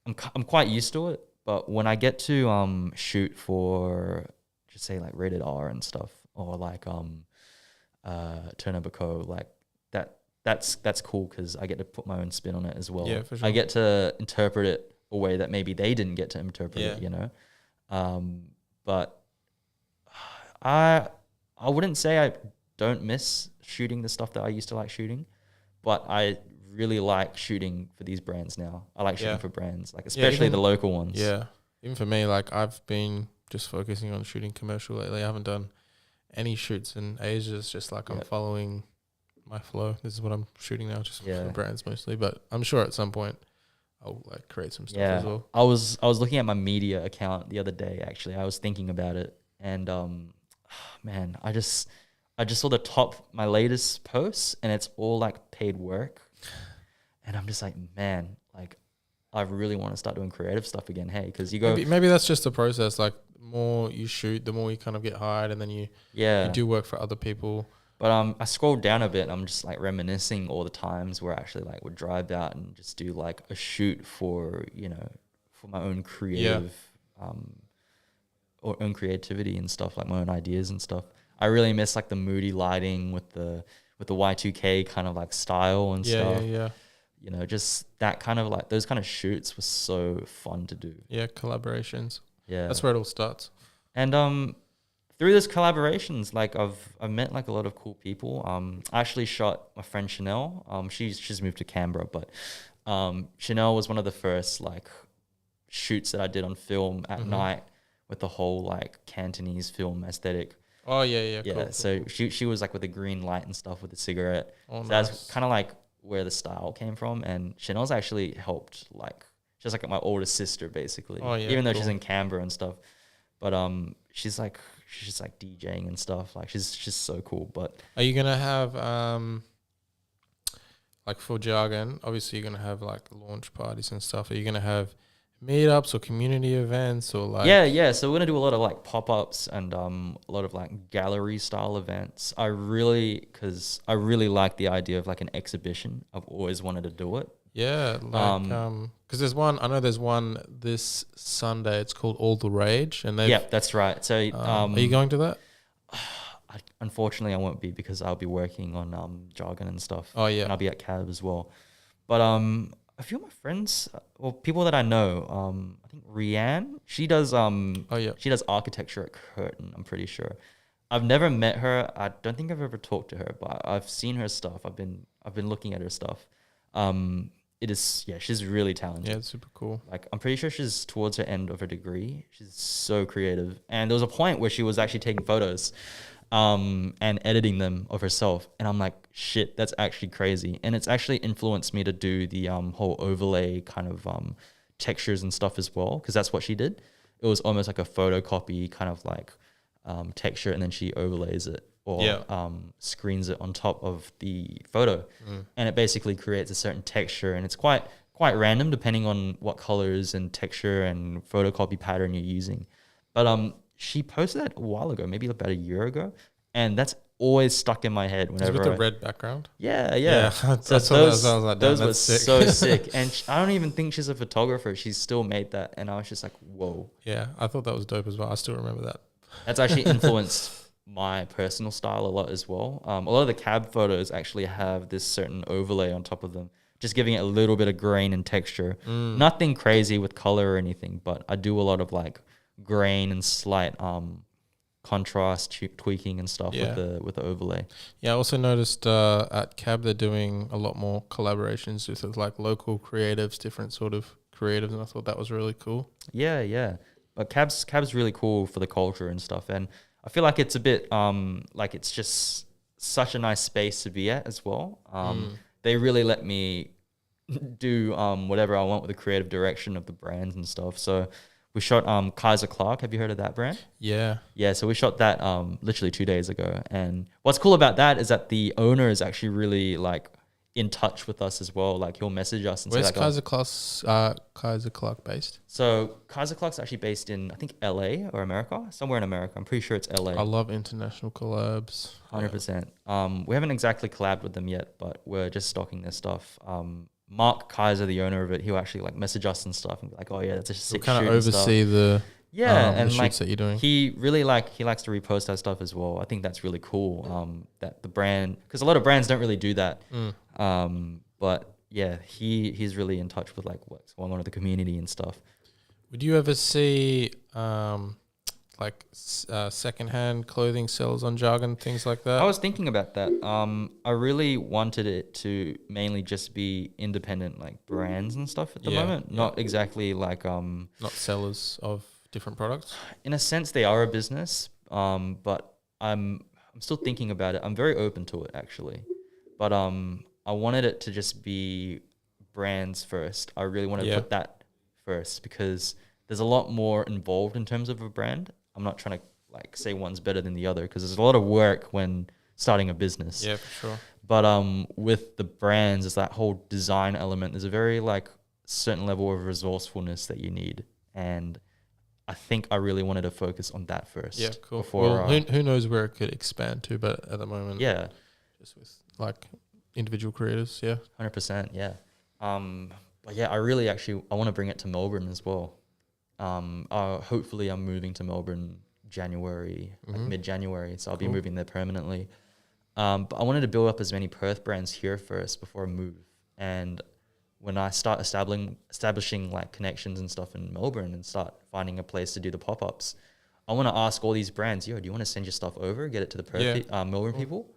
I'm quite used to it. But when I get to shoot for, just say like rated R and stuff, or like Turner Co, like that's cool, because I get to put my own spin on it as well. Yeah, for sure. I get to interpret it a way that maybe they didn't get to interpret it, you know. But I wouldn't say I don't miss shooting the stuff that I used to like shooting, but I really like shooting for these brands now. I like shooting for brands, like especially the local ones. Yeah. Even for me, like I've been just focusing on shooting commercial lately. I haven't done any shoots in Asia. It's just like I'm following my flow. This is what I'm shooting now, just for brands mostly. But I'm sure at some point I'll like create some stuff as well. I was looking at my media account the other day, actually. I was thinking about it, and man, I just saw the my latest posts, and it's all like paid work. And I'm just like, man, like I really want to start doing creative stuff again. Hey, because you go, maybe that's just the process. Like the more you shoot, the more you kind of get hired, and then you do work for other people. But I scrolled down a bit, and I'm just like reminiscing all the times where I actually like would drive out and just do like a shoot for, you know, for my own creative or own creativity and stuff, like my own ideas and stuff. I really miss like the moody lighting with the Y2K kind of like style and stuff. Yeah. You know, just that kind of like, those kind of shoots were so fun to do. Yeah, collaborations. Yeah. That's where it all starts. And through those collaborations, like I've met like a lot of cool people. I actually shot my friend Chanel. She's moved to Canberra, but Chanel was one of the first like shoots that I did on film at night, with the whole like Cantonese film aesthetic. Oh yeah. Yeah. Cool, So she was like with the green light and stuff with the cigarette. Oh, so nice. that's kind of like where the style came from. And Chanel's actually helped, like she's like my older sister basically. Oh yeah. Even though she's in Canberra and stuff, but she's like she's just like DJing and stuff. Like she's so cool. But are you gonna have like for Jargon? Obviously, you're gonna have like launch parties and stuff. Are you gonna have meetups or community events or like? Yeah. So we're gonna do a lot of like pop-ups and a lot of like gallery style events. Because I really like the idea of like an exhibition. I've always wanted to do it. Yeah, like because there's one. I know there's one this Sunday. It's called All the Rage, and yeah, that's right. So are you going to that? Unfortunately, I won't be because I'll be working on Jargon and stuff. Oh yeah, and I'll be at CAB as well. But a few of my friends, or people that I know, I think Rianne, she does she does architecture at Curtin. I'm pretty sure. I've never met her. I don't think I've ever talked to her, but I've seen her stuff. I've been looking at her stuff. She's really talented. Yeah, it's super cool. Like I'm pretty sure she's towards her end of her degree. She's so creative. And there was a point where she was actually taking photos and editing them of herself. And I'm like, shit, that's actually crazy. And it's actually influenced me to do the whole overlay kind of textures and stuff as well, because that's what she did. It was almost like a photocopy kind of like texture, and then she overlays it or screens it on top of the photo, and it basically creates a certain texture, and it's quite random depending on what colors and texture and photocopy pattern you're using. But she posted that a while ago, maybe about a year ago, and that's always stuck in my head whenever. It's with the red background. Yeah. So those were so sick, and I don't even think she's a photographer. She's still made that, and I was just like, whoa. Yeah, I thought that was dope as well. I still remember that. That's actually influenced my personal style a lot as well. A lot of the cab photos actually have this certain overlay on top of them, just giving it a little bit of grain and texture. Nothing crazy with color or anything, but I do a lot of like grain and slight contrast tweaking and stuff with the overlay. Yeah, I also noticed at Cab they're doing a lot more collaborations with like local creatives, different sort of creatives, and I thought that was really cool. Yeah. But Cab's really cool for the culture and stuff, and I feel like it's a bit like it's just such a nice space to be at as well. They really let me do whatever I want with the creative direction of the brands and stuff. So we shot Kaiser Clark. Have you heard of that brand? Yeah. So we shot that literally 2 days ago, and what's cool about that is that the owner is actually really like in touch with us as well. Like he'll message us and Where's say like, Kaiser Clark based? So Kaiser Clark's actually based in, I think, LA or America, somewhere in America. I'm pretty sure it's LA. I love international collabs. 100%. We haven't exactly collabed with them yet, but we're just stocking their stuff. Mark Kaiser, the owner of it, he'll actually like message us and stuff and be like, oh yeah, that's a sick shoot. Kind of oversee the and the like shoots that you're doing. He likes to repost that stuff as well. I think that's really cool. That the brand, because a lot of brands don't really do that. But yeah, he's really in touch with like what's going on with the community and stuff. Would you ever see secondhand clothing sales on Jargon, things like that? I was thinking about that. I really wanted it to mainly just be independent like brands and stuff at the moment, not exactly like not sellers of different products. In a sense, they are a business, but I'm still thinking about it. I'm very open to it actually, but I wanted it to just be brands first. I really want to put that first because there's a lot more involved in terms of a brand. I'm not trying to like say one's better than the other because there's a lot of work when starting a business. Yeah, for sure. But with the brands, there's that whole design element. There's a very like certain level of resourcefulness that you need, and I think I really wanted to focus on that first. Yeah, cool. Before, who knows where it could expand to, but at the moment, just with like individual creators, 100%, yeah. But yeah, I want to bring it to Melbourne as well. Hopefully I'm moving to Melbourne January, like mid-January, so I'll be moving there permanently. But I wanted to build up as many Perth brands here first before I move. And when I start establishing like connections and stuff in Melbourne and start finding a place to do the pop-ups, I want to ask all these brands, do you want to send your stuff over, get it to the Perth Melbourne people?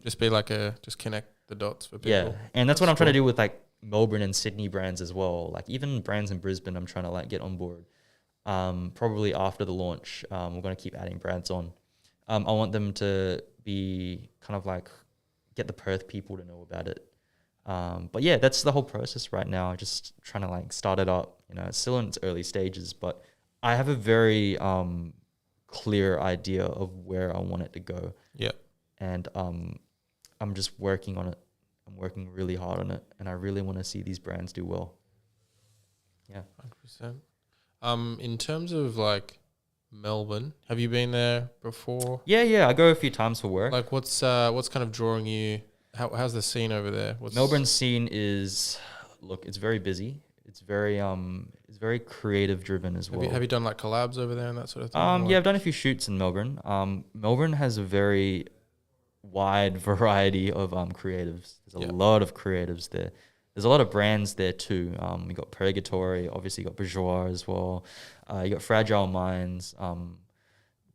Just be like just connect the dots for people. Yeah, and that's what I'm trying to do with like Melbourne and Sydney brands as well. Like even brands in Brisbane, I'm trying to like get on board. Probably after the launch, we're going to keep adding brands on. I want them to be kind of like get the Perth people to know about it. But yeah, that's the whole process right now. Just trying to like start it up. You know, it's still in its early stages, but I have a very clear idea of where I want it to go. Yeah. And I'm just working on it. I'm working really hard on it, and I really want to see these brands do well. Yeah. 100%. In terms of like Melbourne, have you been there before? Yeah. I go a few times for work. Like what's kind of drawing you? How's the scene over there? Melbourne scene is, look, it's very busy. It's very creative driven as well. Have you done like collabs over there and that sort of thing? Yeah, I've done a few shoots in Melbourne. Melbourne has a very wide variety of creatives. There's a lot of creatives there. There's a lot of brands there too. You got Purgatory, obviously you got Bourgeois as well. You got Fragile Minds.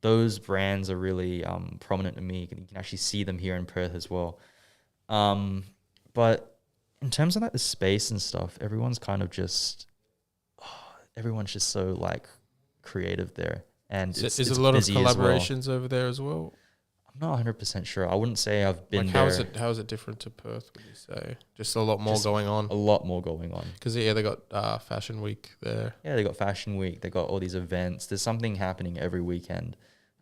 Those brands are really prominent to me. You can actually see them here in Perth as well. But in terms of like the space and stuff, everyone's just so like creative there. And is it a lot of collaborations over there as well? I'm not 100% sure. I wouldn't say I've been like how is it different to Perth, would you say? Just a lot more going on? A lot more going on. Because they got Fashion Week there. Yeah, they got Fashion Week. They got all these events. There's something happening every weekend.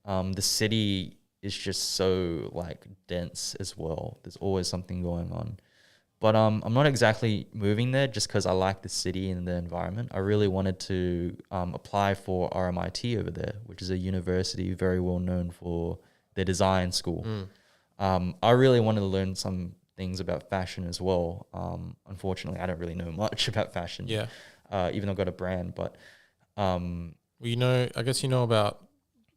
The city is just so like dense as well. There's always something going on. But I'm not exactly moving there just because I like the city and the environment. I really wanted to apply for RMIT over there, which is a university very well known for their design school. I really wanted to learn some things about fashion as well. Unfortunately, I don't really know much about fashion. Yeah. Even though I've got a brand, but well, I guess you know about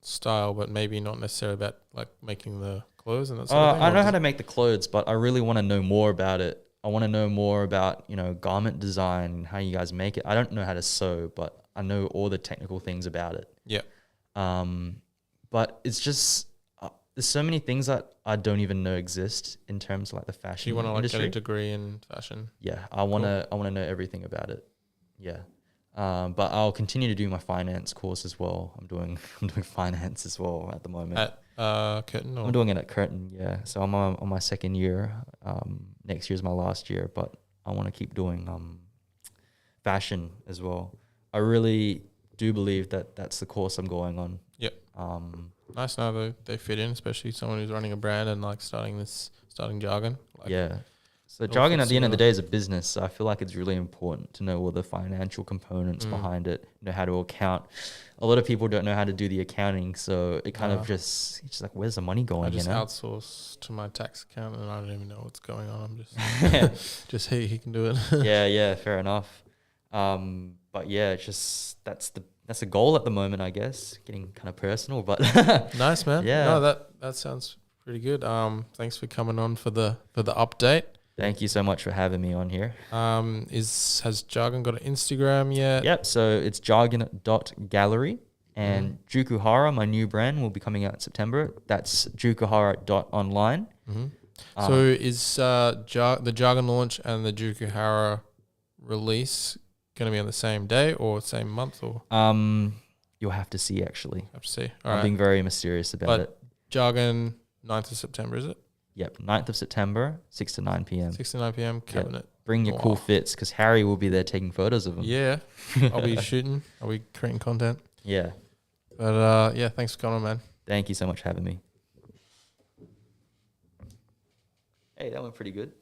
style, but maybe not necessarily about like making the clothes and that sort of thing. I know how to make the clothes, but I really want to know more about it. I want to know more about, garment design, how you guys make it. I don't know how to sew, but I know all the technical things about it. Yeah. But it's just there's so many things that I don't even know exist in terms of like the fashion industry. You want to industry. Get a degree in fashion? Yeah, I want to know everything about it. Yeah. But I'll continue to do my finance course as well. I'm doing finance as well at the moment. At Curtin? I'm doing it at Curtin, yeah. So I'm on my second year. Next year's my last year, but I want to keep doing fashion as well. I really do believe that that's the course I'm going on. Yep. Nice. Now they fit in, especially someone who's running a brand and like starting Jargon. Like, yeah. So Jargon at the end of the day is a business. So I feel like it's really important to know all the financial components behind it, know how to account. A lot of people don't know how to do the accounting, so it kind of it's just like, where's the money going? I just outsource to my tax accountant and I don't even know what's going on. I'm just just he can do it. yeah, fair enough. But yeah, it's just that's the goal at the moment, I guess. Getting kind of personal, but nice, man. Yeah. No, that sounds pretty good. Thanks for coming on for the update. Thank you so much for having me on here. Has Jargon got an Instagram yet? Yep. So it's jargon.gallery, and Jukuhara, my new brand, will be coming out in September. That's jukuhara.online. So is the Jargon launch and the Jukuhara release going to be on the same day or same month or? You'll have to see, actually. Have to see. I'm being very mysterious about it. Jargon, 9th of September, is it? Yep, 9th of September, 6 to 9 p.m. 6 to 9 p.m. Cabinet. Yep. Bring your cool fits because Harry will be there taking photos of them. Yeah, I'll be shooting. I'll be creating content. Yeah. But yeah, thanks for coming on, man. Thank you so much for having me. Hey, that went pretty good.